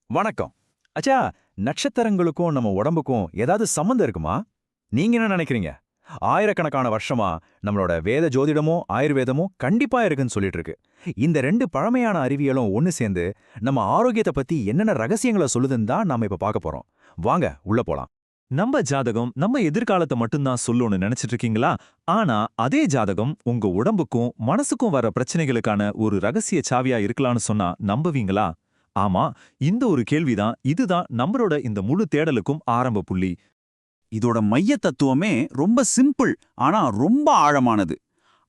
வணக்கம். அச்சா, நட்சத்திரங்களுக்கும் நம்ம உடம்புக்கும் ஏதாவது சம்மந்தம் இருக்குமா? நீங்க என்ன நினைக்கிறீங்க? ஆயிரக்கணக்கான வருஷமா நம்மளோட வேத ஜோதிடமும் ஆயுர்வேதமும் கண்டிப்பா இருக்குன்னு சொல்லிட்டு இருக்கு. இந்த ரெண்டு பழமையான அறிவியலும் ஒன்னு சேர்ந்து நம்ம ஆரோக்கியத்தை பத்தி என்னென்ன ரகசியங்களை சொல்லுதுன்னு தான் நாம இப்ப பார்க்க போறோம். வாங்க உள்ள போலாம். நம்ம ஜாதகம் நம்ம எதிர்காலத்தை மட்டும்தான் சொல்லும்னு நினைச்சிட்டு இருக்கீங்களா? ஆனா அதே ஜாதகம் உங்க உடம்புக்கும் மனசுக்கும் வர பிரச்சனைகளுக்கான ஒரு ரகசிய சாவியா இருக்கலாம்னு சொன்னா நம்புவீங்களா? ஆமா, இந்த ஒரு கேள்விதான் இதுதான் நம்மளோட இந்த முழு தேடலுக்கும் ஆரம்ப புள்ளி. இதோட மைய தத்துவமே ரொம்ப சிம்பிள், ஆனா ரொம்ப ஆழமானது.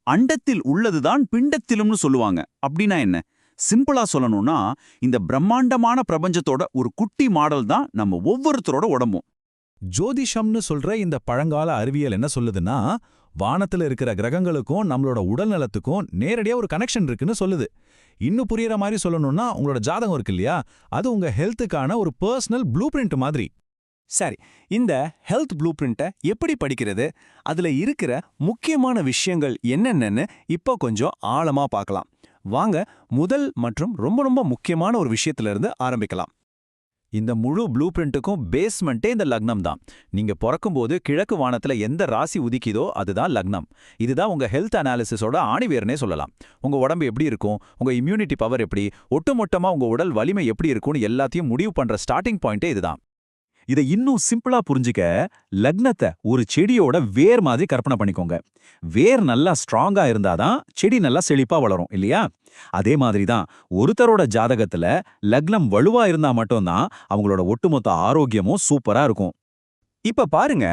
அண்டத்தில் உள்ளதுதான் பிண்டத்திலும்னு சொல்லுவாங்க. அப்படின்னா என்ன? சிம்பிளா சொல்லணும்னா, இந்த பிரம்மாண்டமான பிரபஞ்சத்தோட ஒரு குட்டி மாடல் தான் நம்ம ஒவ்வொருத்தரோட உடம்பும். ஜோதிஷம்னு சொல்ற இந்த பழங்கால அறிவியல் என்ன சொல்லுதுன்னா, வானத்துல இருக்கிற கிரகங்களுக்கும் நம்மளோட உடல் நலத்துக்கும் நேரடியா ஒரு கனெக்ஷன் இருக்குன்னு சொல்லுது. இன்னும் புரியற மாதிரி சொல்லணும்னா, உங்களோட ஜாதகம் இருக்கு இல்லையா, அது உங்க ஹெல்த்துக்கான ஒரு பர்சனல் ப்ளூ பிரிண்ட் மாதிரி. சரி, இந்த ஹெல்த் ப்ளூ பிரிண்ட்டை எப்படி படிக்கிறது? அதுல இருக்கிற முக்கியமான விஷயங்கள் என்னென்னன்னு இப்போ கொஞ்சம் ஆழமா பார்க்கலாம். வாங்க, முதல் மற்றும் ரொம்ப ரொம்ப முக்கியமான ஒரு விஷயத்துல இருந்து ஆரம்பிக்கலாம். இந்த முழு ப்ளூ பிரிண்ட்டுக்கும் பேஸ்மெண்ட்டே இந்த லக்னம் தான். நீங்க பிறக்கும்போது கிழக்கு வானத்துல எந்த ராசி உதிக்குதோ அதுதான் லக்னம். இதுதான் உங்க ஹெல்த் அனாலிசிஸோட ஆணிவேர்னே சொல்லலாம். உங்க உடம்பு எப்படி இருக்கும், உங்க இம்யூனிட்டி பவர் எப்படி, ஒட்டுமொத்தமா உங்க உடல் வலிமை எப்படி இருக்கும்னு எல்லாத்தையும் முடிவு பண்ற ஸ்டார்டிங் பாயிண்டே இதுதான். இதை இன்னும் சிம்பிளா புரிஞ்சுக்க, லக்னத்தை ஒரு செடியோட வேர் மாதிரி கற்பனை பண்ணிக்கோங்க. வேர் நல்லா ஸ்ட்ராங்கா இருந்தாதான் செடி நல்லா செழிப்பா வளரும் இல்லையா? அதே மாதிரி தான் ஒருத்தரோட ஜாதகத்துல லக்னம் வலுவா இருந்தா மட்டும்தான் அவங்களோட ஒட்டுமொத்த ஆரோக்கியமும் சூப்பரா இருக்கும். இப்ப பாருங்க,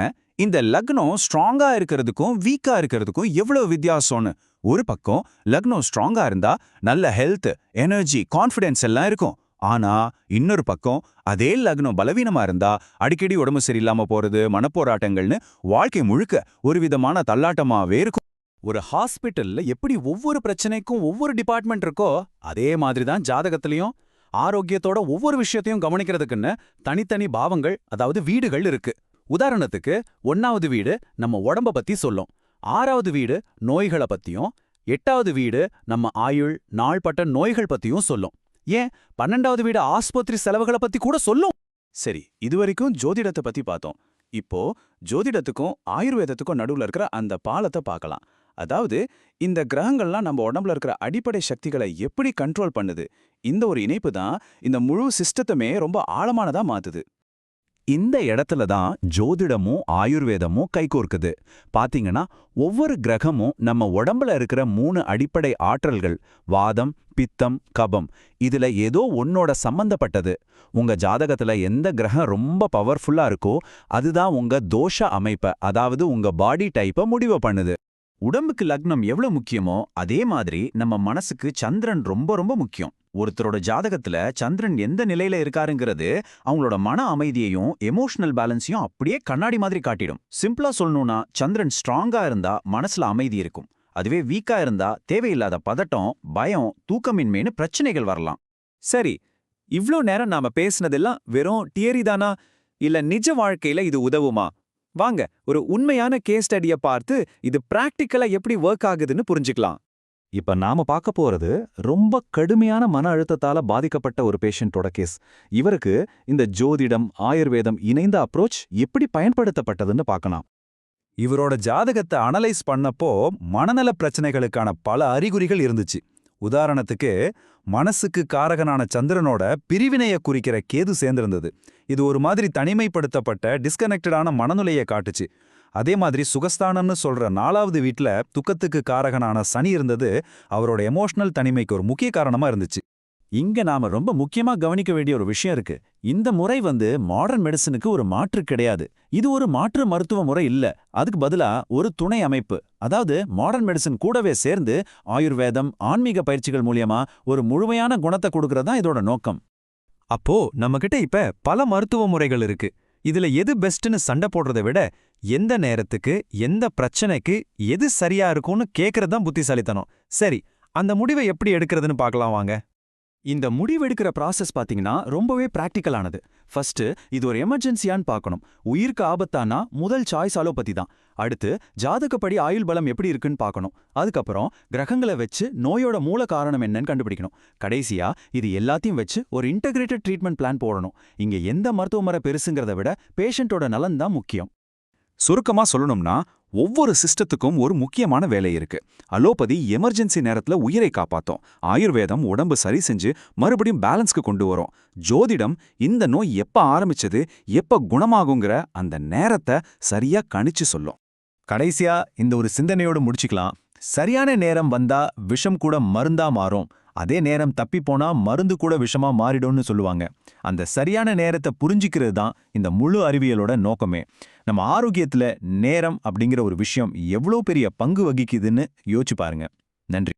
இந்த லக்னம் ஸ்ட்ராங்கா இருக்கிறதுக்கும் வீக்கா இருக்கிறதுக்கும் எவ்வளவு வித்தியாசம்னு. ஒரு பக்கம் லக்னம் ஸ்ட்ராங்கா இருந்தா நல்ல ஹெல்த், எனர்ஜி, கான்ஃபிடன்ஸ் எல்லாம் இருக்கும். ஆனா இன்னொரு பக்கம் அதே லக்னம் பலவீனமா இருந்தா அடிக்கடி உடம்பு சரியில்லாம போறது, மனப்போராட்டங்கள்னு வாழ்க்கை முழுக்க ஒரு விதமான தள்ளாட்டமாவே இருக்கும். ஒரு ஹாஸ்பிட்டல்ல எப்படி ஒவ்வொரு பிரச்சனைக்கும் ஒவ்வொரு டிபார்ட்மெண்ட் இருக்கோ, அதே மாதிரி தான் ஜாதகத்திலையும் ஆரோக்கியத்தோட ஒவ்வொரு விஷயத்தையும் கவனிக்கிறதுக்குன்னு தனித்தனி பாவங்கள், அதாவது வீடுகள் இருக்கு. உதாரணத்துக்கு 1வது வீடு நம்ம உடம்ப பத்தி சொல்லும், 6வது வீடு நோய்களை பத்தியும், 8வது வீடு நம்ம ஆயுள், நாள்பட்ட நோய்கள் பத்தியும் சொல்லும். ஏன் 12வது வீடு ஆஸ்பத்திரி செலவுகளை பத்தி கூட சொல்லும். சரி, இதுவரைக்கும் ஜோதிடத்தை பத்தி பார்த்தோம். இப்போ ஜோதிடத்துக்கும் ஆயுர்வேதத்துக்கும் நடுவுல இருக்கிற அந்த பாலத்தை பார்க்கலாம். அதாவது, இந்த கிரகங்கள்லாம் நம்ம உடம்புல இருக்கிற அடிப்படை சக்திகளை எப்படி கண்ட்ரோல் பண்ணுது? இந்த ஒரு இணைப்பு தான் இந்த முழு சிஸ்டத்துமே ரொம்ப ஆழமானதா மாத்துது. இந்த இடத்துல தான் ஜோதிடமும் ஆயுர்வேதமும் கைகோர்க்குது. பாத்தீங்கன்னா, ஒவ்வொரு கிரகமும் நம்ம உடம்புல இருக்கிற 3 அடிப்படை ஆற்றல்கள், வாதம், பித்தம், கபம், இதுல ஏதோ ஒன்னோட சம்பந்தப்பட்டது. உங்க ஜாதகத்துல எந்த கிரகம் ரொம்ப பவர்ஃபுல்லா இருக்கோ அதுதான் உங்க தோஷ அமைப்பை, அதாவது உங்க பாடி டைப்பை முடிவு பண்ணுது. உடம்புக்கு லக்னம் எவ்வளவு முக்கியமோ அதே மாதிரி நம்ம மனசுக்கு சந்திரன் ரொம்ப ரொம்ப முக்கியம். ஒருத்தரோட ஜாதகத்துல சந்திரன் எந்த நிலையில இருக்காருங்கிறது அவங்களோட மன அமைதியையும் எமோஷனல் பேலன்ஸையும் அப்படியே கண்ணாடி மாதிரி காட்டிடும். சிம்பிளா சொல்லணும்னா, சந்திரன் ஸ்ட்ராங்கா இருந்தா மனசுல அமைதி இருக்கும். அதுவே வீக்கா இருந்தா தேவையில்லாத பதட்டம், பயம், தூக்கமின்மைன்னு பிரச்சனைகள் வரலாம். சரி, இவ்ளோ நேரம் நாம பேசினதெல்லாம் வெறும் தியரி தானா, இல்ல நிஜ வாழ்க்கையில இது உதவுமா? வாங்க, ஒரு உண்மையான கேஸ் ஸ்டடியை பார்த்து இது பிராக்டிக்கலா எப்படி ஒர்க் ஆகுதுன்னு புரிஞ்சுக்கலாம். இப்ப நாம பார்க்க போறது ரொம்ப கடுமையான மன அழுத்தத்தால பாதிக்கப்பட்ட ஒரு பேஷண்டோட கேஸ். இவருக்கு இந்த ஜோதிடம், ஆயுர்வேதம் இணைந்த அப்ரோச் எப்படி பயன்படுத்தப்பட்டதுன்னு பார்க்கலாம். இவரோட ஜாதகத்தை அனலைஸ் பண்ணப்போ மனநல பிரச்சனைகளுக்கான பல அறிகுறிகள் இருந்துச்சு. உதாரணத்துக்கு, மனசுக்கு காரகனான சந்திரனோட பிரிவினையை குறிக்கிற கேது சேர்ந்திருந்தது. இது ஒரு மாதிரி தனிமைப்படுத்தப்பட்ட டிஸ்கனெக்டடான மனநிலையை காட்டுச்சு. அதே மாதிரி சுகஸ்தானம்னு சொல்ற 4வது வீட்ல துக்கத்துக்கு காரகனான சனி இருந்தது. அவரோட எமோஷனல் தனிமைக்கு ஒரு முக்கிய காரணமா இருந்துச்சு. இங்க நாம ரொம்ப முக்கியமா கவனிக்க வேண்டிய ஒரு விஷயம் இருக்கு. இந்த முறை மாடர்ன் மெடிசனுக்கு ஒரு மாற்று கிடையாது. இது ஒரு மாற்று மருத்துவ முறை இல்ல. அதுக்கு பதிலா ஒரு துணை அமைப்பு. அதாவது மாடர்ன் மெடிசன் கூடவே சேர்ந்து ஆயுர்வேதம், ஆன்மீக பயிற்சிகள் மூலியமா ஒரு முழுமையான குணத்தை கொடுக்கறதா இதோட நோக்கம். அப்போ நம்மகிட்ட இப்ப பல மருத்துவ முறைகள் இருக்கு. இதுல எது பெஸ்ட்னு சண்டை போடுறதை விட, எந்த நேரத்துக்கு எந்த பிரச்சனைக்கு எது சரியா இருக்கும்னு கேக்குறது தான் புத்திசாலித்தனம். சரி, அந்த முடிவை எப்படி எடுக்கிறதுன்னு பார்க்கலாம் வாங்க. இந்த முடிவெடுக்கிற ப்ராசஸ் பாத்தீங்கன்னா ரொம்பவே பிராக்டிக்கலானது. ஃபர்ஸ்ட் இது ஒரு எமர்ஜென்சியான்னு பார்க்கணும். உயிருக்கு ஆபத்தானா முதல் சாய்ஸ் அலோபதி தான். அடுத்து ஜாதகப்படி ஆயுள் பலம் எப்படி இருக்குன்னு பார்க்கணும். அதுக்கப்புறம் கிரகங்களை வச்சு நோயோட மூல காரணம் என்னன்னு கண்டுபிடிக்கணும். கடைசியா இது எல்லாத்தையும் வச்சு ஒரு இன்டகிரேட்டட் ட்ரீட்மெண்ட் பிளான் போடணும். இங்க எந்த மருத்துவ முறை பெருசுங்கிறத விட பேஷண்டோட நலன் தான் முக்கியம். சுருக்கமா சொல்லணும்னா ஒவ்வொரு சிஸ்டத்துக்கும் ஒரு முக்கியமான வேலை இருக்கு. அலோபதி எமர்ஜென்சி நேரத்துல உயிரை காப்பாத்தும். ஆயுர்வேதம் உடம்பு சரி செஞ்சு மறுபடியும் பேலன்ஸ்க்கு கொண்டு வரும். ஜோதிடம் இந்த நோய் எப்ப ஆரம்பிச்சது, எப்ப குணமாகுங்கிற அந்த நேரத்தை சரியா கணிச்சு சொல்லும். கடைசியா இந்த ஒரு சிந்தனையோடு முடிச்சுக்கலாம். சரியான நேரம் வந்தா விஷம் கூட மருந்தா மாறும். அதே நேரம் தப்பி போனா மருந்து கூட விஷமா மாறிடும்னு சொல்லுவாங்க. அந்த சரியான நேரத்தை புரிஞ்சிக்கிறது தான் இந்த முழு அறிவியலோட நோக்கமே. நம்ம ஆரோக்கியத்துல நேரம் அப்படிங்கிற ஒரு விஷயம் எவ்வளோ பெரிய பங்கு வகிக்குதுன்னு யோசிச்சு பாருங்க. நன்றி.